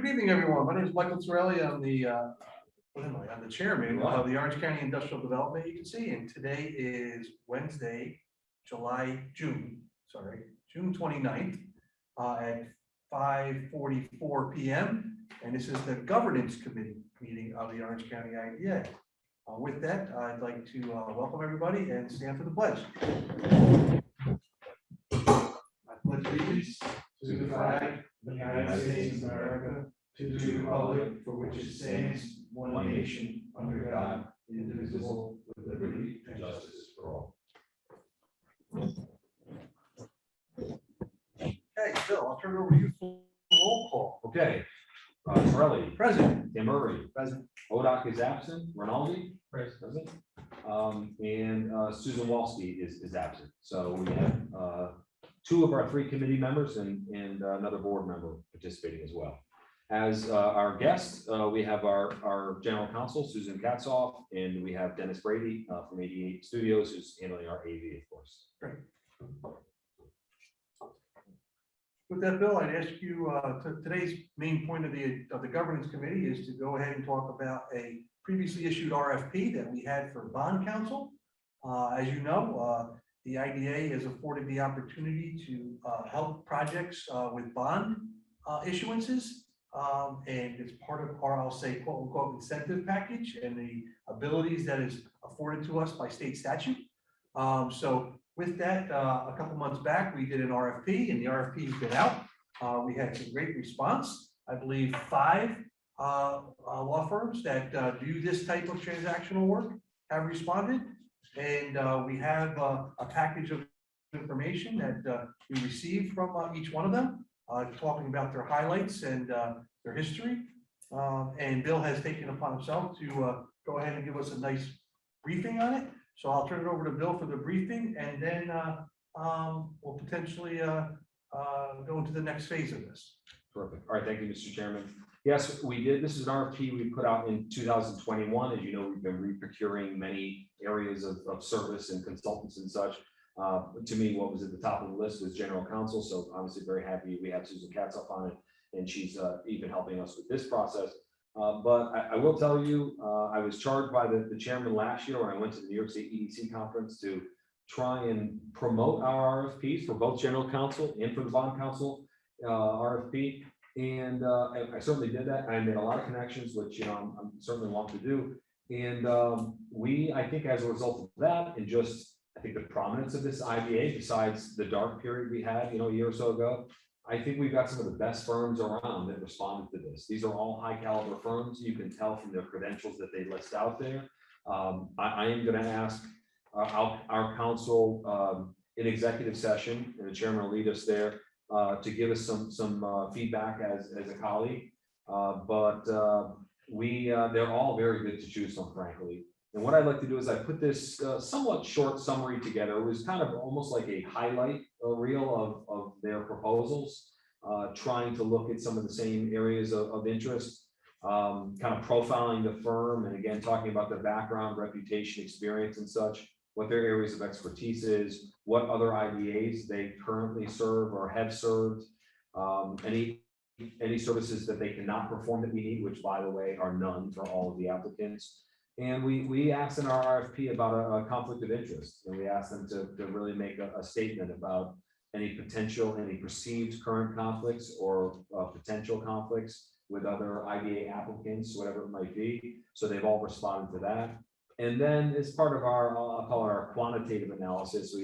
Good evening, everyone. My name is Michael Torelli. I'm the what am I? I'm the chairman of the Orange County Industrial Development Agency, and today is Wednesday, June 29th at 5:44 p.m. And this is the Governance Committee meeting of the Orange County IDA. With that, I'd like to welcome everybody and stand for the pledge. I pledge allegiance to the flag of the United States of America, to the republic for which it stands, one nation, under God, indivisible, with liberty and justice for all. Okay, Bill, I'll turn it over to you for roll call. Okay. Torelli. Present. Tim Murray. Present. Odak is absent. Rinaldi. Present. And Susan Walsky is absent. So we have two of our three committee members and another board member participating as well. As our guest, we have our general counsel, Susan Katzoff, and we have Dennis Brady from 88 Studios, who's handling our AV, of course. Great. With that, Bill, I'd ask you, today's main point of the governance committee is to go ahead and talk about a previously issued RFP that we had for bond counsel. As you know, the IDA has afforded the opportunity to help projects with bond issuances. And it's part of our, I'll say, quote unquote, incentive package and the abilities that is afforded to us by state statute. So with that, a couple months back, we did an RFP, and the RFP has been out. We had some great response. I believe 5 law firms that do this type of transactional work have responded. And we have a package of information that we received from each one of them, talking about their highlights and their history. And Bill has taken upon himself to go ahead and give us a nice briefing on it. So I'll turn it over to Bill for the briefing, and then we'll potentially go into the next phase of this. Perfect. All right. Thank you, Mr. Chairman. Yes, we did. This is an RFP we put out in 2021. As you know, we've been reprocuring many areas of service and consultants and such. To me, what was at the top of the list was general counsel. So obviously very happy we have Susan Katzoff on it, and she's even helping us with this process. But I will tell you, I was charged by the chairman last year when I went to the New York State EDC conference to try and promote our RFPs for both general counsel and for the bond counsel RFP. And I certainly did that. I made a lot of connections, which I'm certainly want to do. And I think as a result of that, and just I think the prominence of this IBA, besides the dark period we had, a year or so ago, I think we've got some of the best firms around that responded to this. These are all high caliber firms. You can tell from their credentials that they list out there. I am going to ask our counsel in executive session, and the chairman will lead us there to give us some feedback as a colleague. But they're all very good to choose from, frankly. And what I'd like to do is I put this somewhat short summary together. It was kind of almost like a highlight reel of their proposals, trying to look at some of the same areas of interest, kind of profiling the firm, and again, talking about their background, reputation, experience, and such, what their areas of expertise is, what other IDAs they currently serve or have served, any services that they cannot perform that we need, which, by the way, are none for all of the applicants. And we asked in our RFP about a conflict of interest, and we asked them to really make a statement about any perceived current conflicts or potential conflicts with other IDA applicants, whatever it might be. So they've all responded to that. And then as part of our, I'll call it our quantitative analysis,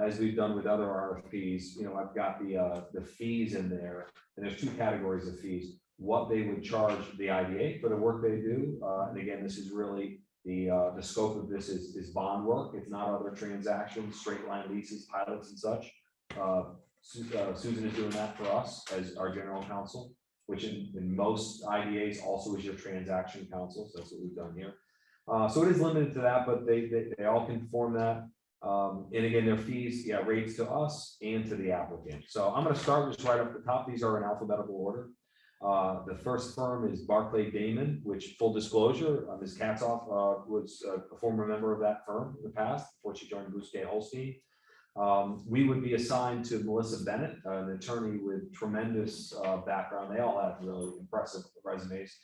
as we've done with other RFPs, I've got the fees in there, and there's 2 categories of fees. What they would charge the IDA for the work they do. And again, this is really the scope of this is bond work. It's not other transactions, straight line leases, pilots, and such. Susan is doing that for us as our general counsel, which in most IDAs also is your transaction counsel. So that's what we've done here. So it is limited to that, but they all conform that. And again, their fees, rates to us and to the applicant. So I'm going to start just right up the top. These are in alphabetical order. The first firm is Barclay Damon, which, full disclosure, Ms. Katzoff was a former member of that firm in the past before she joined Bousquet Holstein. We would be assigned to Melissa Bennett, an attorney with tremendous background. They all have really impressive resumes.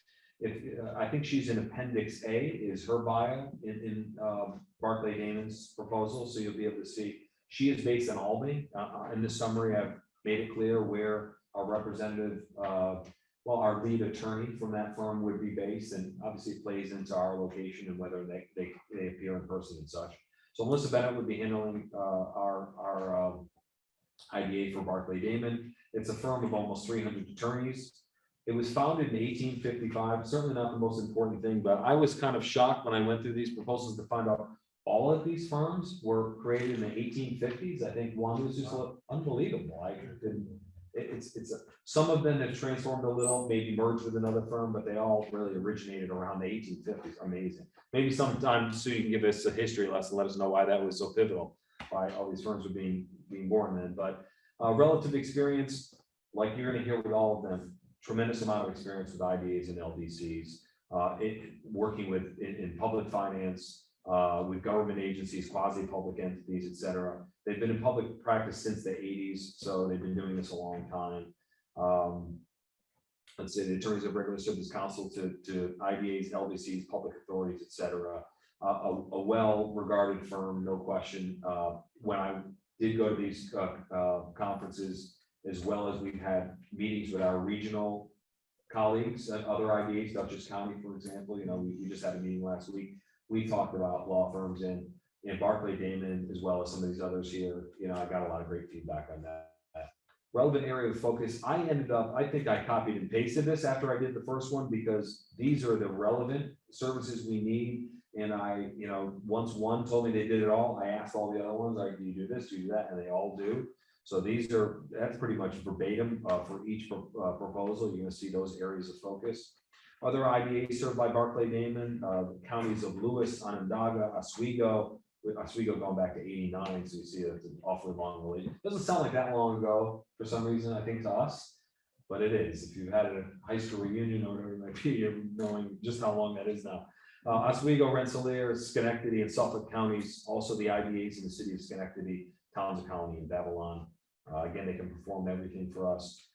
I think she's in Appendix A is her bio in Barclay Damon's proposal, so you'll be able to see. She is based in Albany. In this summary, I've made it clear where our representative, well, our lead attorney from that firm would be based, and obviously it plays into our location and whether they appear in person and such. So Melissa Bennett would be handling our IDA for Barclay Damon. It's a firm of almost 300 attorneys. It was founded in 1855, certainly not the most important thing, but I was kind of shocked when I went through these proposals to find out all of these firms were created in the 1850s. I think one was just unbelievable. Some of them have transformed a little, maybe merged with another firm, but they all really originated around the 1850s. Amazing. Maybe sometime Sue, you can give us a history lesson, let us know why that was so pivotal, why all these firms were being born then. But relative experience, like you're going to hear with all of them, tremendous amount of experience with IDAs and LDCs, working with in public finance, with government agencies, quasi-public entities, et cetera. They've been in public practice since the 80s, so they've been doing this a long time. Let's say the attorneys of regular service counsel to IDAs, LDCs, public authorities, et cetera. A well-regarded firm, no question. When I did go to these conferences, as well as we've had meetings with our regional colleagues at other IDAs, Dutchess County, for example, we just had a meeting last week. We talked about law firms in Barclay Damon, as well as some of these others here. I got a lot of great feedback on that. Relevant area of focus. I think I copied and pasted this after I did the first one, because these are the relevant services we need. And once one told me they did it all, I asked all the other ones, like, do you do this, do you do that? And they all do. So that's pretty much verbatim for each proposal. You're going to see those areas of focus. Other IDAs served by Barclay Damon, counties of Lewis, Onondaga, Oswego, with Oswego going back to 89. So you see that's an awfully long relation. Doesn't sound like that long ago for some reason, I think, to us, but it is. If you've had a high school reunion or whatever it might be, you're knowing just how long that is now. Oswego, Rensselaer, Schenectady, and Suffolk counties, also the IDAs in the city of Schenectady, Towns County, and Babylon. Again, they can perform everything for us.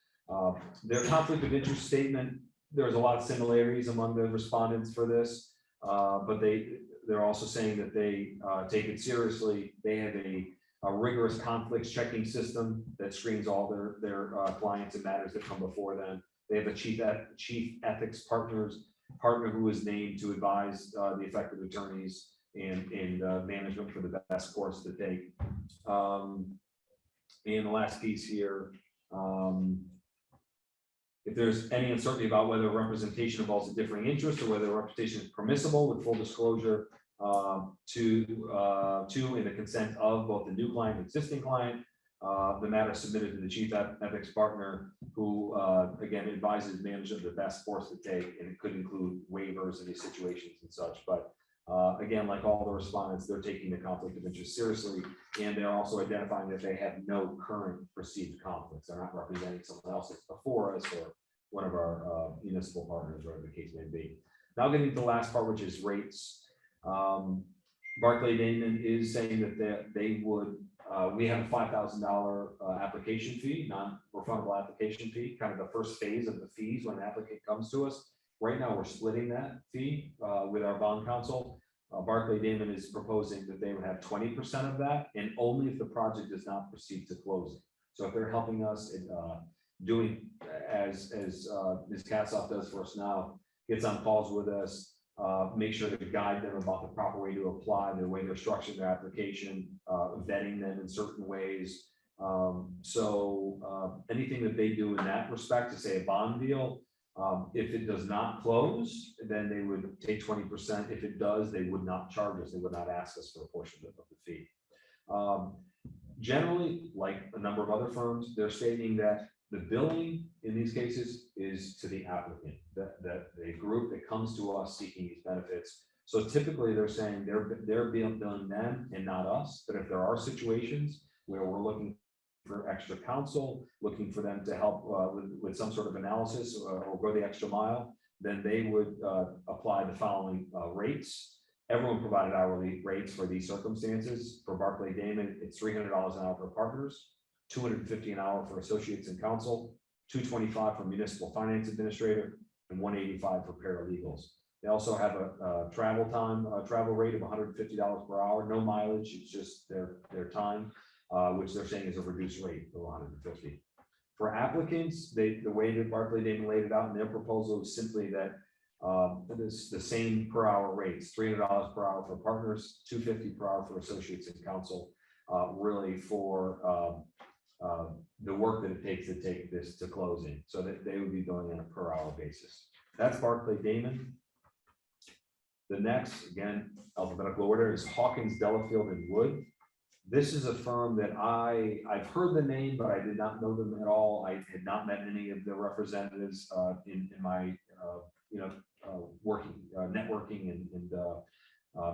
Their conflict of interest statement, there's a lot of similarities among the respondents for this, but they're also saying that they take it seriously. They have a rigorous conflicts checking system that screens all their clients and matters that come before them. They have a chief ethics partner who is named to advise the effective attorneys and management for the best course to take. And the last piece here, if there's any uncertainty about whether representation involves a differing interest or whether representation is permissible, with full disclosure to and the consent of both the new client and existing client, the matter submitted to the chief ethics partner, who again advises management the best course to take, and it could include waivers in these situations and such. But again, like all the respondents, they're taking the conflict of interest seriously, and they're also identifying that they have no current perceived conflicts. They're not representing someone else that's before us or one of our municipal partners, whatever the case may be. Now getting to the last part, which is rates. Barclay Damon is saying that they would, we have a $5,000 application fee, non-refundable application fee, kind of the first phase of the fees when an applicant comes to us. Right now, we're splitting that fee with our bond counsel. Barclay Damon is proposing that they would have 20% of that, and only if the project does not proceed to closing. So if they're helping us in doing as Ms. Katzoff does for us now, gets on calls with us, make sure to guide them about the proper way to apply, the way they're structuring their application, vetting them in certain ways. So anything that they do in that respect, to say a bond deal, if it does not close, then they would take 20%. If it does, they would not charge us. They would not ask us for a portion of the fee. Generally, like a number of other firms, they're stating that the billing in these cases is to the applicant, the group that comes to us seeking these benefits. So typically they're saying they're billing them and not us. But if there are situations where we're looking for extra counsel, looking for them to help with some sort of analysis or go the extra mile, then they would apply the following rates. Everyone provided hourly rates for these circumstances. For Barclay Damon, it's $300 an hour for partners, $250 an hour for associates and counsel, $225 for municipal finance administrator, and $185 for paralegals. They also have a travel rate of $150 per hour, no mileage, it's just their time, which they're saying is a reduced rate of $150. For applicants, the way that Barclay Damon laid it out in their proposal is simply that it is the same per hour rates, $300 per hour for partners, $250 per hour for associates and counsel, really for the work that it takes to take this to closing, so that they would be doing on a per hour basis. That's Barclay Damon. The next, again, alphabetical order, is Hawkins, Delafield and Wood. This is a firm that I've heard the name, but I did not know them at all. I had not met any of the representatives in my working networking and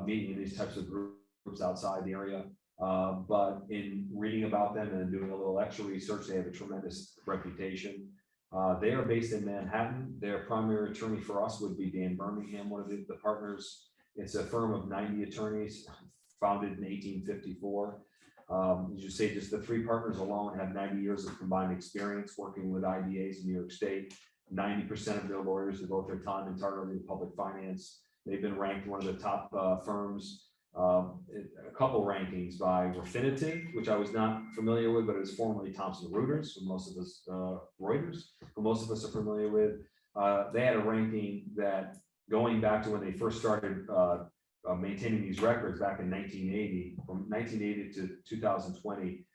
meeting in these types of groups outside the area. But in reading about them and doing a little extra research, they have a tremendous reputation. They are based in Manhattan. Their primary attorney for us would be Dan Birmingham, one of the partners. It's a firm of 90 attorneys, founded in 1854. As you say, just the three partners alone have 90 years of combined experience working with IDAs in New York State. 90% of their lawyers devote their time entirely to public finance. They've been ranked one of the top firms, a couple rankings by Refinitiv, which I was not familiar with, but it was formerly Thomson Reuters, who most of us who most of us are familiar with. They had a ranking that, going back to when they first started maintaining these records back in 1980, from 1980 to 2020,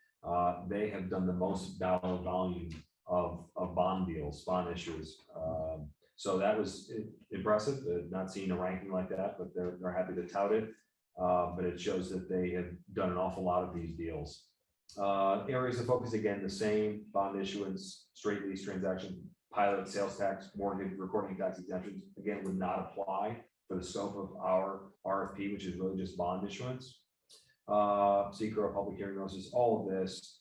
they have done the most dollar volume of bond deals, bond issues. So that was impressive. Not seeing a ranking like that, but they're happy to tout it. But it shows that they have done an awful lot of these deals. Areas of focus, again, the same: bond issuance, straight lease transaction, pilot sales tax, mortgage recording tax exemptions, again, would not apply for the scope of our RFP, which is really just bond issuance. Seeker or public hearing notices, all of this.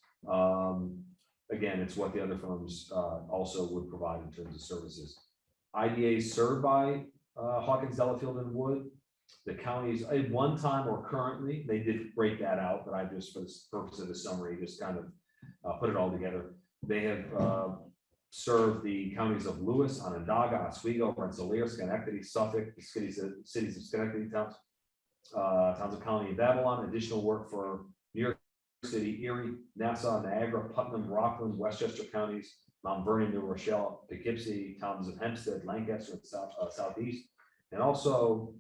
Again, it's what the other firms also would provide in terms of services. IDA is served by Hawkins, Delafield and Wood. The counties, at one time or currently, they did break that out, but I just, for the purpose of the summary, just kind of put it all together. They have served the counties of Lewis, Onondaga, Oswego, Rensselaer, Schenectady, Suffolk, the cities of Schenectady, Townsend County, and Babylon. Additional work for New York City, Erie, Nassau, Niagara, Putnam, Rockland, Westchester counties, Mount Vernon, New Rochelle, Poughkeepsie, towns of Hempstead, Lancaster, and Southeast, and also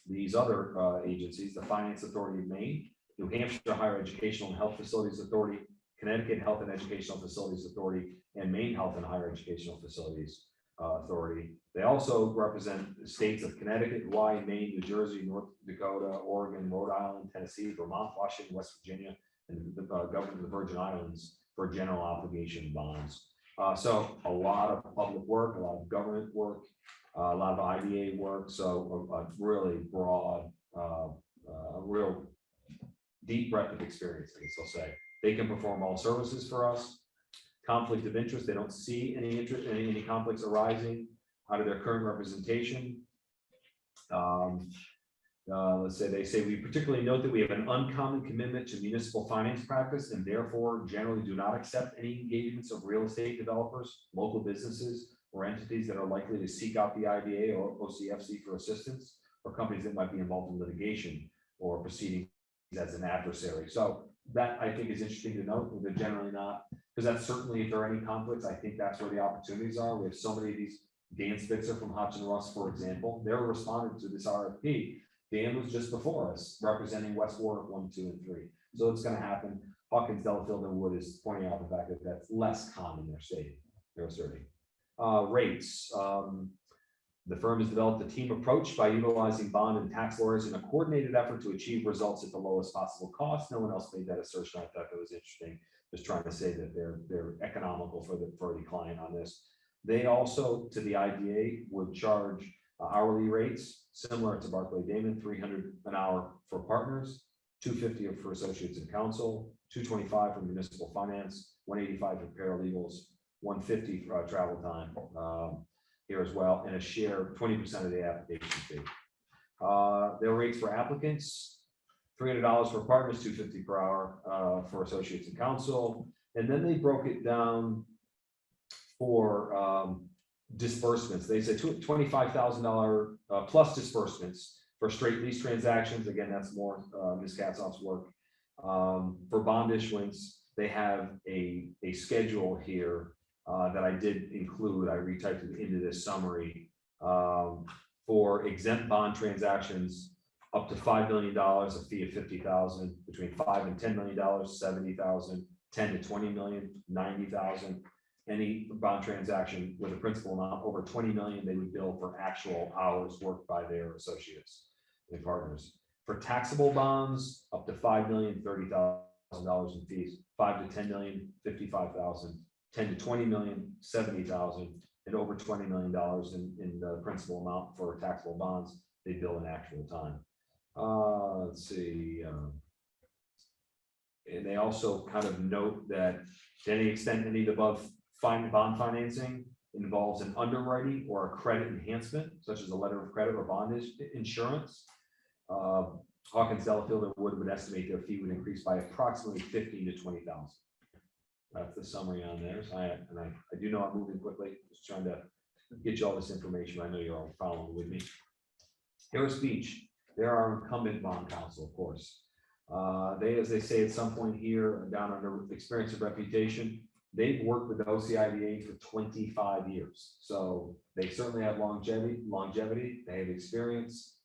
these other agencies: the Finance Authority of Maine, New Hampshire Higher Educational and Health Facilities Authority, Connecticut Health and Educational Facilities Authority, and Maine Health and Higher Educational Facilities Authority. They also represent the states of Connecticut, Hawaii, Maine, New Jersey, North Dakota, Oregon, Rhode Island, Tennessee, Vermont, Washington, West Virginia, and the government of the Virgin Islands for general obligation bonds. So a lot of public work, a lot of government work, a lot of IDA work. So a really broad, a real deep breadth of experience, I guess I'll say. They can perform all services for us. Conflict of interest, they don't see any interest, any conflicts arising out of their current representation. Let's say they say, we particularly note that we have an uncommon commitment to municipal finance practice and therefore generally do not accept any engagements of real estate developers, local businesses, or entities that are likely to seek out the IDA or OCFC for assistance, or companies that might be involved in litigation or proceedings as an adversary. So that, I think, is interesting to note. They're generally not, because that's certainly, if there are any conflicts, I think that's where the opportunities are. We have so many of these. Dan Spitzer from Hodgson Russ, for example, they're responding to this RFP. Dan was just before us representing West Warwick 1, 2, and 3. So it's going to happen. Hawkins, Delafield, and Wood is pointing out the fact that that's less common in their state. They're asserting. Rates. The firm has developed a team approach by utilizing bond and tax lawyers in a coordinated effort to achieve results at the lowest possible cost. No one else made that assertion. I thought that was interesting. Just trying to say that they're economical for the client on this. They also, to the IDA, would charge hourly rates similar to Barclay Damon: $300 an hour for partners, $250 for associates and counsel, $225 for municipal finance, $185 for paralegals, $150 for travel time here as well, and a share of 20% of the application fee. Their rates for applicants, $300 for partners, $250 per hour for associates and counsel. And then they broke it down for disbursements. They said $25,000 plus disbursements for straight lease transactions. Again, that's more Ms. Katzoff's work. For bond issuance, they have a schedule here that I did include. I retyped it into this summary for exempt bond transactions up to $5 million, a fee of $50,000, between $5 and $10 million, $70,000, $10 to $20 million, $90,000. Any bond transaction with a principal amount over $20 million, they would bill for actual hours worked by their associates and partners. For taxable bonds, up to $5 million, $30,000 in fees, $5 to $10 million, $55,000, $10 to $20 million, $70,000, and over $20 million in the principal amount for taxable bonds, they bill in actual time. Let's see. And they also kind of note that to any extent any of the above bond financing involves an underwriting or a credit enhancement, such as a letter of credit or bond insurance. Hawkins, Delafield, and Wood would estimate their fee would increase by approximately $15,000 to $20,000. That's the summary on there. So I do know I'm moving quickly, just trying to get you all this information. I know you're all following with me. Harris Beach, they're our incumbent bond counsel, of course. They, as they say at some point here, down under experience and reputation, they've worked with the OCIDA for 25 years. So they certainly have longevity, they have experience.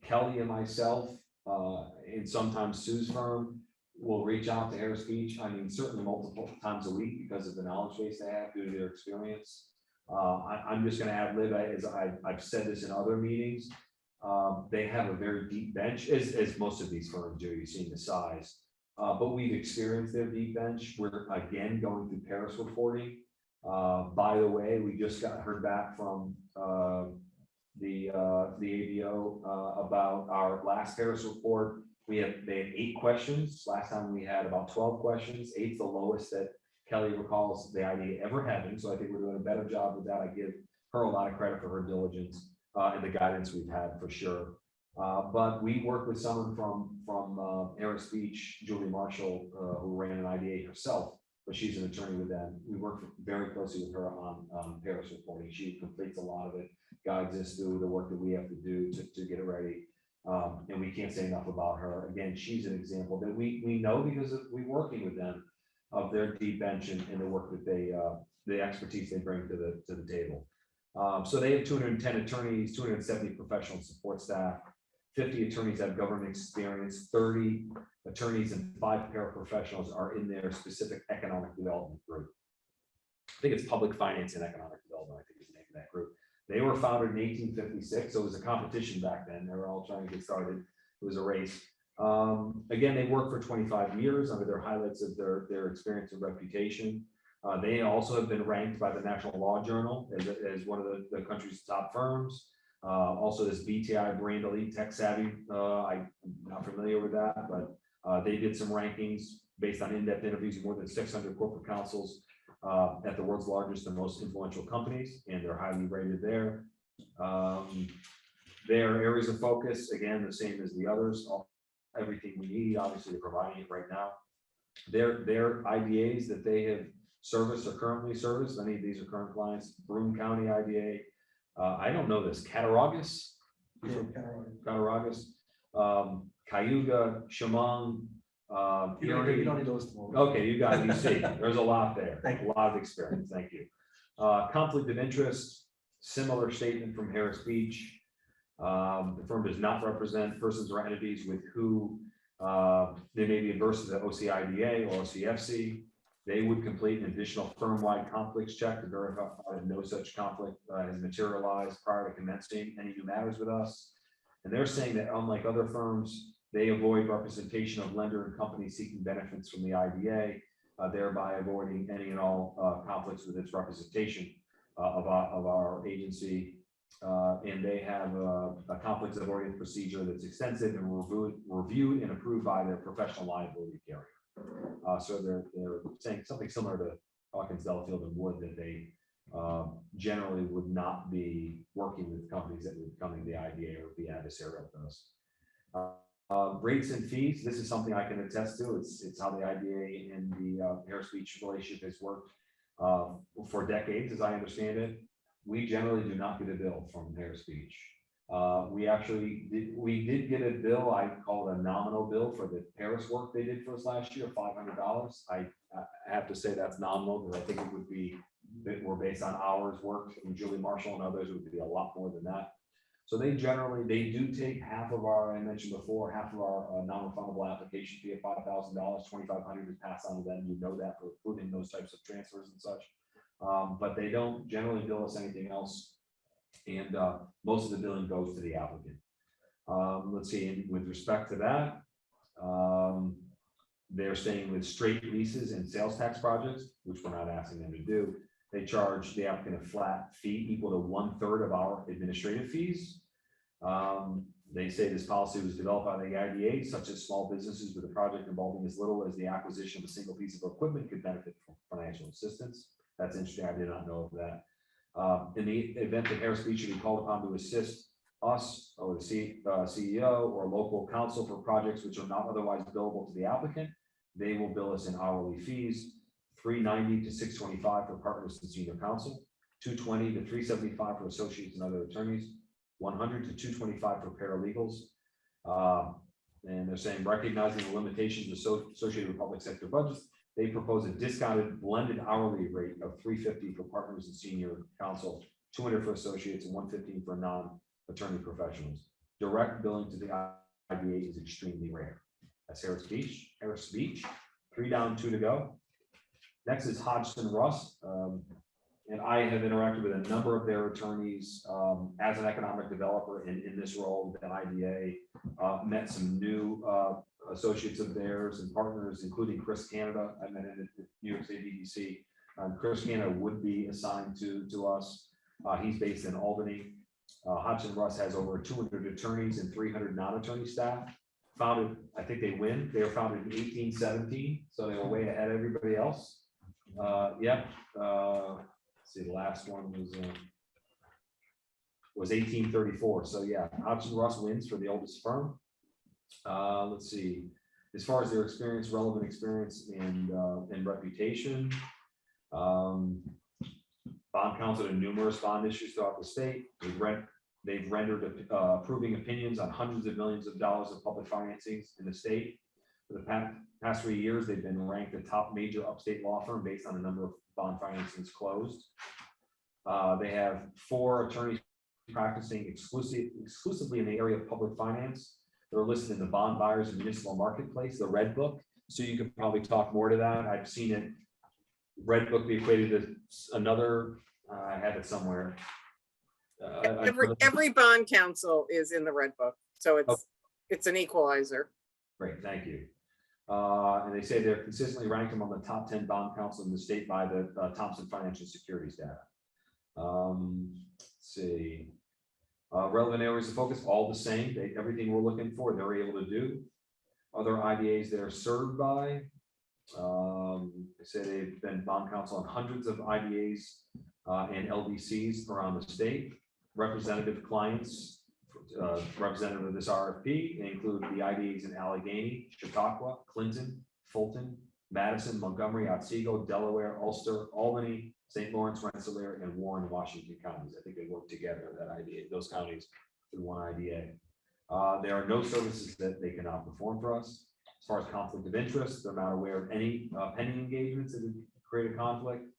Kelly and myself, and sometimes Sue's firm, will reach out to Harris Beach. I mean, certainly multiple times a week because of the knowledge base they have due to their experience. I'm just going to ad lib, as I've said this in other meetings. They have a very deep bench, as most of these firms do. You've seen the size, but we've experienced their deep bench. We're again going through Paris reporting. By the way, we just heard back from the ABO about our last Paris report. They had 8 questions. Last time we had about 12 questions. 8's the lowest that Kelly recalls the IDA ever having. So I think we're doing a better job with that. I give her a lot of credit for her diligence and the guidance we've had for sure. But we work with someone from Harris Beach, Julie Marshall, who ran an IDA herself, but she's an attorney with them. We work very closely with her on Paris reporting. She completes a lot of it, guides us through the work that we have to do to get it ready. And we can't say enough about her. Again, she's an example that we know because we're working with them, of their deep bench and the work that the expertise they bring to the table. So they have 210 attorneys, 270 professional support staff, 50 attorneys have government experience, 30 attorneys and 5 paraprofessionals are in their specific economic development group. I think it's public finance and economic development, I think is the name of that group. They were founded in 1856, so it was a competition back then. They were all trying to get started. It was a race. Again, they worked for 25 years. Under their highlights of their experience and reputation. They also have been ranked by the National Law Journal as one of the country's top firms. Also, this BTI Brand Elite Tech Savvy. I'm not familiar with that, but they did some rankings based on in-depth interviews with more than 600 corporate counsels at the world's largest and most influential companies, and they're highly rated there. Their areas of focus, again, the same as the others. Everything we need, obviously, they're providing it right now. Their IDAs that they have serviced or currently serviced, many of these are current clients. Broome County IDA. I don't know this. Cattaraugus. Yeah, Cattaraugus. Cayuga, Chemung. You don't need to list them all. Okay, you got it. You see, there's a lot there. Thank you. A lot of experience. Thank you. Conflict of interest, similar statement from Harris Beach. The firm does not represent persons or entities with who they may be adverse to the OCIDA or OCFC. They would complete an additional firm-wide conflicts check to verify that no such conflict has materialized prior to commencing any new matters with us. And they're saying that unlike other firms, they avoid representation of lender and companies seeking benefits from the IDA, thereby avoiding any and all conflicts with its representation of our agency. And they have a conflicts avoidance procedure that's extensive and reviewed and approved by their professional liability carrier. So they're saying something similar to Hawkins, Delafield, and Wood, that they generally would not be working with companies that would be coming to the IDA or be adversarial to us. Rates and fees, this is something I can attest to. It's how the IDA and the Harris Beach relationship has worked for decades, as I understand it. We generally do not get a bill from Harris Beach. We did get a bill, I call it a nominal bill for the Paris work they did for us last year, $500. I have to say that's nominal, because I think it would be, that were based on hours worked, and Julie Marshall and others would be a lot more than that. So they do take half of our, I mentioned before, half of our non-refundable application fee of $5,000, $2,500 is passed on to them. You know that for approving those types of transfers and such. But they don't generally bill us anything else. And most of the billing goes to the applicant. Let's see, and with respect to that, they're staying with straight leases and sales tax projects, which we're not asking them to do. They charge the applicant a flat fee equal to 1/3 of our administrative fees. They say this policy was developed by the IDA, such as small businesses with a project involving as little as the acquisition of a single piece of equipment could benefit from financial assistance. That's interesting. I did not know of that. In the event that Harris Beach should be called upon to assist us or the CEO or local counsel for projects which are not otherwise billable to the applicant, they will bill us in hourly fees, $390 to $625 for partners and senior counsel, $220 to $375 for associates and other attorneys, $100 to $225 for paralegals. And they're saying, recognizing the limitations associated with public sector budgets, they propose a discounted blended hourly rate of $350 for partners and senior counsel, $200 for associates, and $115 for non-attorney professionals. Direct billing to the IDA is extremely rare. That's Harris Beach, 3 down, 2 to go. Next is Hodgson Russ. And I have interacted with a number of their attorneys as an economic developer in this role with the IDA. Met some new associates of theirs and partners, including Chris Canada. I met him at New York State DDC. Chris Canada would be assigned to us. He's based in Albany. Hodgson Russ has over 200 attorneys and 300 non-attorney staff. Founded, I think they were founded in 1817, so they were way ahead of everybody else. Let's see, the last one was 1834. So yeah, Hodgson Russ wins for the oldest firm. Let's see, as far as their experience, relevant experience, and reputation, bond counsel in numerous bond issues throughout the state. They've rendered approving opinions on hundreds of millions of dollars of public financings in the state. For the past 3 years, they've been ranked the top major upstate law firm based on the number of bond financings closed. They have 4 attorneys practicing exclusively in the area of public finance. They're listed in the Bond Buyers and Municipal Marketplace, the Red Book. So you could probably talk more to that. I've seen it, Red Book be equated to another, I have it somewhere. Every bond counsel is in the Red Book. So it's an equalizer. Great, thank you. And they say they're consistently ranked among the top 10 bond counsel in the state by the Thompson Financial Securities data. Let's see. Relevant areas of focus, all the same. Everything we're looking for, they're able to do. Other IDAs they're served by. They say they've been bond counsel on hundreds of IDAs and LDCs around the state. Representative clients, representative of this RFP, they include the IDAs in Allegheny, Chautauqua, Clinton, Fulton, Madison, Montgomery, Otsego, Delaware, Ulster, Albany, St. Lawrence, Rensselaer, and Warren, Washington counties. I think they work together, that IDA, those counties, in one IDA. There are no services that they cannot perform for us. As far as conflict of interest, they're not aware of any pending engagements that would create a conflict.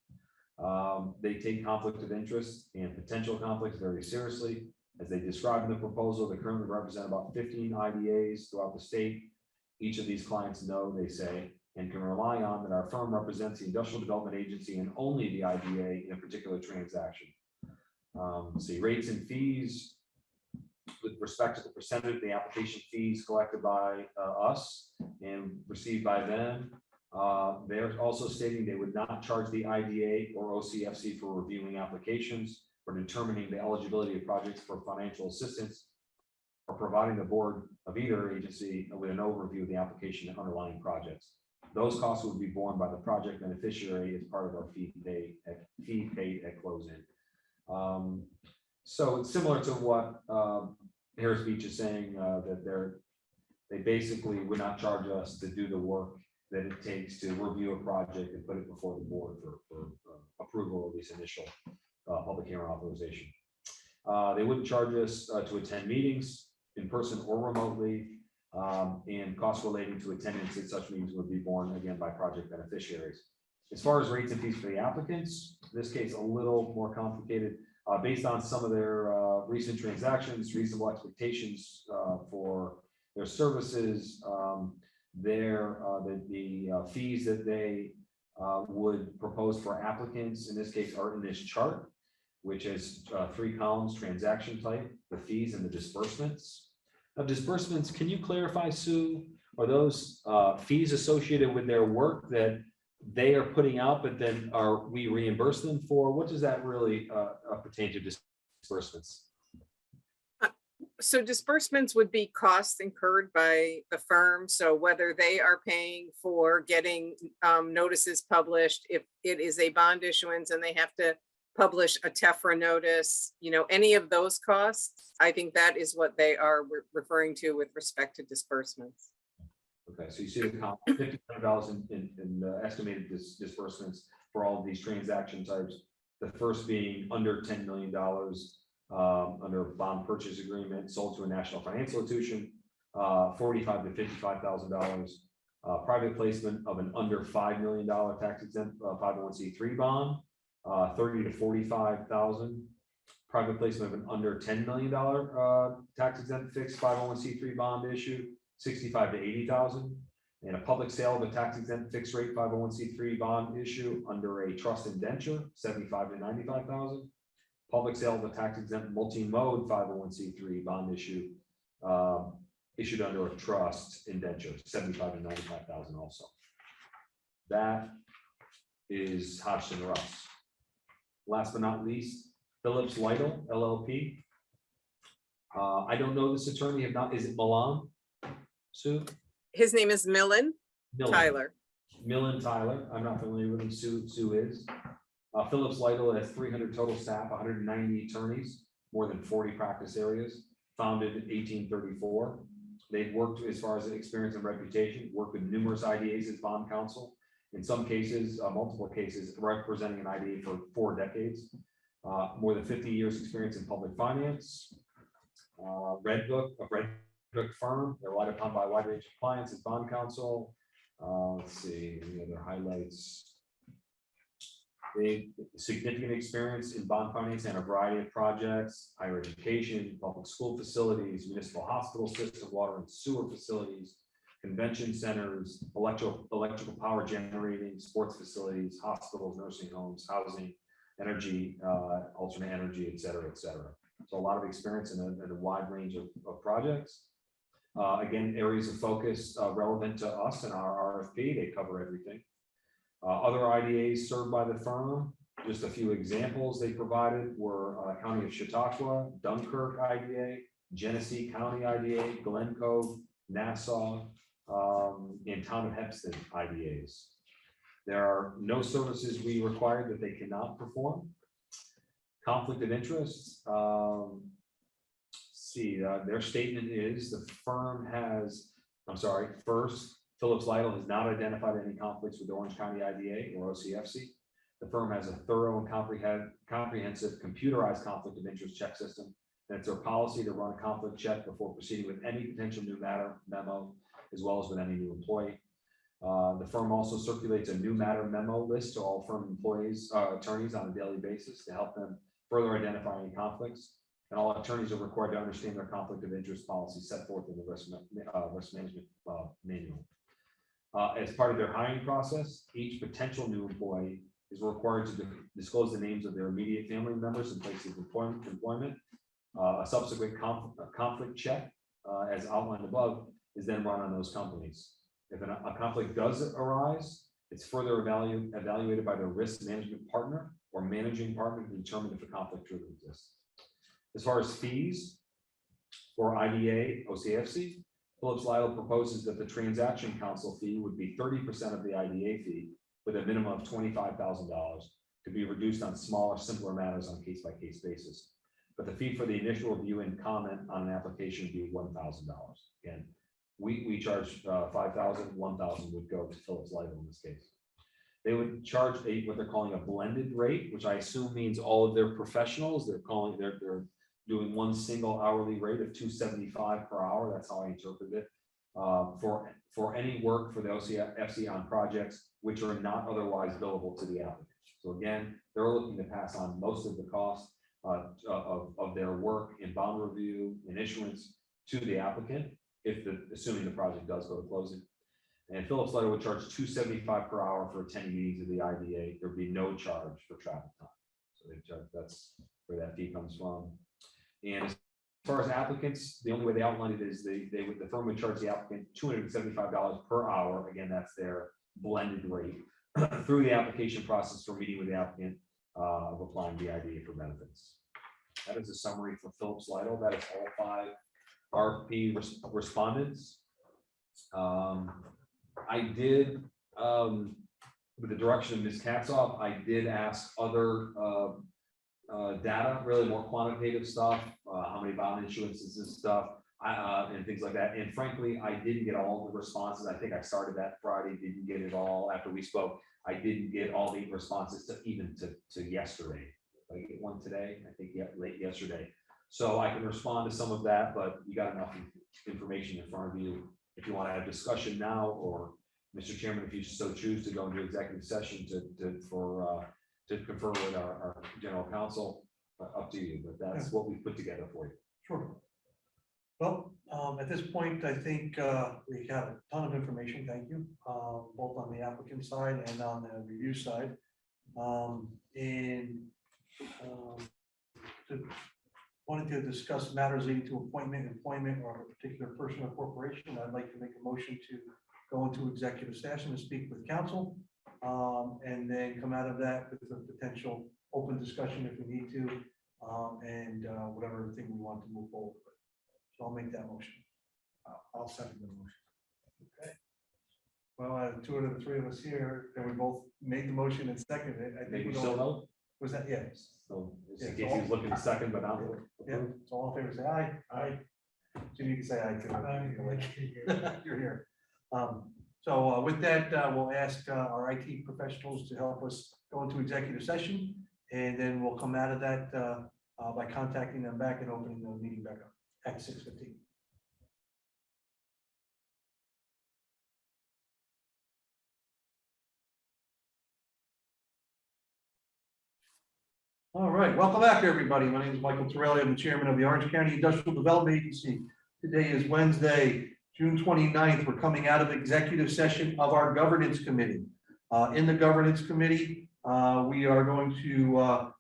They take conflict of interest and potential conflicts very seriously. As they describe in the proposal, they currently represent about 15 IDAs throughout the state. Each of these clients know, they say, and can rely on that our firm represents the Industrial Development Agency and only the IDA in a particular transaction. See, rates and fees with respect to the percentage of the application fees collected by us and received by them. They're also stating they would not charge the IDA or OCFC for reviewing applications, for determining the eligibility of projects for financial assistance, or providing the board of either agency with an overview of the application and underlying projects. Those costs would be borne by the project beneficiary as part of our fee paid at closing. So it's similar to what Harris Beach is saying, that they basically would not charge us to do the work that it takes to review a project and put it before the board for approval of this initial public hearing authorization. They wouldn't charge us to attend meetings in person or remotely, and costs relating to attendance at such meetings would be borne again by project beneficiaries. As far as rates and fees for the applicants, in this case, a little more complicated. Based on some of their recent transactions, reasonable expectations for their services, the fees that they would propose for applicants in this case are in this chart, which has 3 columns: transaction type, the fees, and the disbursements. Now, disbursements, can you clarify, Sue? Are those fees associated with their work that they are putting out, but then are we reimburse them for? What does that really pertain to disbursements? So disbursements would be costs incurred by the firm. So whether they are paying for getting notices published, if it is a bond issuance and they have to publish a TEFRA notice, any of those costs, I think that is what they are referring to with respect to disbursements. Okay, so you see the $50,000 in estimated disbursements for all of these transaction types. The first being under $10 million under a bond purchase agreement sold to a national financial institution, $45,000 to $55,000. Private placement of an under $5 million tax exempt 501c3 bond, $30,000 to $45,000. Private placement of an under $10 million tax exempt fixed 501c3 bond issue, $65,000 to $80,000, and a public sale of a tax exempt fixed rate 501c3 bond issue under a trust indenture, $75,000 to $95,000. Public sale of a tax exempt multi-mode 501c3 bond issue issued under a trust indenture, $75,000 to $95,000 also. That is Hodgson Russ. Last but not least, Phillips Lytle LLP. I don't know this attorney. Is it Milan? Sue? His name is Millen Tyler. Millen Tyler. I'm not familiar with him. Sue is. Phillips Lytle has 300 total staff, 190 attorneys, more than 40 practice areas, founded in 1834. They've worked, as far as experience and reputation, worked with numerous IDAs as bond counsel. In some cases, multiple cases, representing an IDA for 4 decades. More than 50 years experience in public finance. Red Book firm. They're relied upon by a wide range of clients as bond counsel. Let's see, any other highlights? They significant experience in bond finance and a variety of projects: higher education, public school facilities, municipal hospital system, water and sewer facilities, convention centers, electrical power generating, sports facilities, hospitals, nursing homes, housing, energy, alternate energy, et cetera, et cetera. So a lot of experience in a wide range of projects. Again, areas of focus relevant to us and our RFP, they cover everything. Other IDAs served by the firm, just a few examples they provided were County of Chautauqua, Dunkirk IDA, Genesee County IDA, Glen Cove, Nassau, and Town of Hempstead IDAs. There are no services we require that they cannot perform. Conflict of interest. Their statement is the firm has, first, Phillips Lytle has not identified any conflicts with Orange County IDA or OCFC. The firm has a thorough and comprehensive computerized conflict of interest check system. And it's their policy to run a conflict check before proceeding with any potential new matter memo, as well as with any new employee. The firm also circulates a new matter memo list to all firm employees, attorneys on a daily basis to help them further identify any conflicts. And all attorneys are required to understand their conflict of interest policy set forth in the risk management manual. As part of their hiring process, each potential new employee is required to disclose the names of their immediate family members and places of employment. A subsequent conflict check, as outlined above, is then run on those companies. If a conflict does arise, it's further evaluated by the risk management partner or managing partner to determine if a conflict truly exists. As far as fees for IDA, OCFC, Phillips Lytle proposes that the transaction counsel fee would be 30% of the IDA fee with a minimum of $25,000 to be reduced on smaller, simpler matters on case-by-case basis. But the fee for the initial review and comment on an application would be $1,000. Again, we charge $5,000, $1,000 would go to Phillips Lytle in this case. They would charge what they're calling a blended rate, which I assume means all of their professionals. They're doing one single hourly rate of $275 per hour. That's how I interpret it. For any work for the OCFC on projects which are not otherwise billable to the applicant. So again, they're looking to pass on most of the cost of their work in bond review and issuance to the applicant, assuming the project does go to closing. And Phillips Lytle would charge $275 per hour for attending meetings of the IDA. There'd be no charge for travel time. So they charge, that's where that fee comes from. And as far as applicants, the only way they outline it is the firm would charge the applicant $275 per hour. Again, that's their blended rate through the application process for meeting with the applicant of applying the IDA for benefits. That is a summary for Phillips Lytle. That is all 5 RFP respondents. I did, with the direction of Ms. Katzoff, I did ask other data, really more quantitative stuff, how many bond issuances and stuff, and things like that. And frankly, I didn't get all the responses. I think I started that Friday, didn't get it all after we spoke. I didn't get all the responses to yesterday. I get one today, I think late yesterday. So I can respond to some of that, but you got enough information in front of you. If you want to have discussion now, or Mr. Chairman, if you so choose to go into executive session to confer with our general counsel, up to you, but that's what we put together for you. Sure. Well, at this point, I think we have a ton of information. Thank you, both on the applicant side and on the review side. Wanted to discuss matters leading to appointment, employment, or a particular person or corporation. I'd like to make a motion to go into executive session and speak with counsel, and then come out of that with a potential open discussion if we need to, and whatever thing we want to move forward with. So I'll make that motion. I'll second the motion. Okay. Well, I have 2 out of the 3 of us here, and we both made the motion and seconded it. I think Maybe we still know. was that, yes. So Yeah, in case he was looking a second, but not. Yeah, so all in favor, say aye. Aye. So you can say aye too. You're here. So with that, we'll ask our IT professionals to help us go into executive session, and then we'll come out of that by contacting them back and opening the meeting back up at 6:15. All right, welcome back, everybody. My name is Michael Torelli. I'm the chairman of the Orange County Industrial Development Agency. Today is Wednesday, June 29th. We're coming out of executive session of our governance committee. In the governance committee, we are going to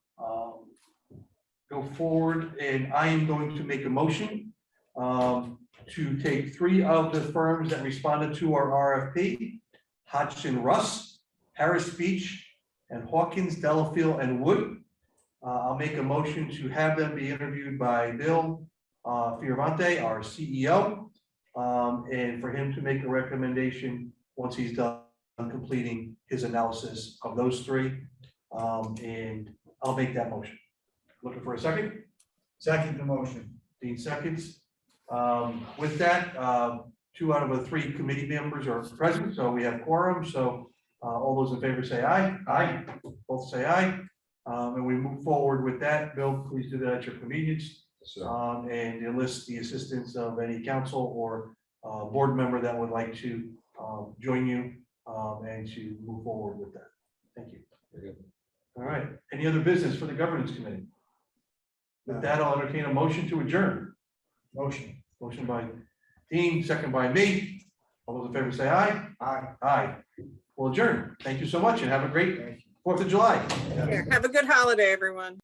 go forward, and I am going to make a motion to take 3 of the firms that responded to our RFP: Hodgson Russ, Harris Beach, and Hawkins, Delafield, and Wood. I'll make a motion to have them be interviewed by Bill Fioravante, our CEO, and for him to make a recommendation once he's done completing his analysis of those 3. And I'll make that motion. Looking for a second? Second the motion. Dean seconds. With that, 2 out of the 3 committee members are present, so we have quorum. So all those in favor say aye. Aye. Both say aye. And we move forward with that. Bill, please do that at your convenience. And enlist the assistance of any council or board member that would like to join you and to move forward with that. Thank you. Very good. All right. Any other business for the governance committee? With that, I'll entertain a motion to adjourn. Motion. Motion by Dean, second by me. All those in favor say aye. Aye. Aye. We'll adjourn. Thank you so much and have a great 4th of July. Here, have a good holiday, everyone.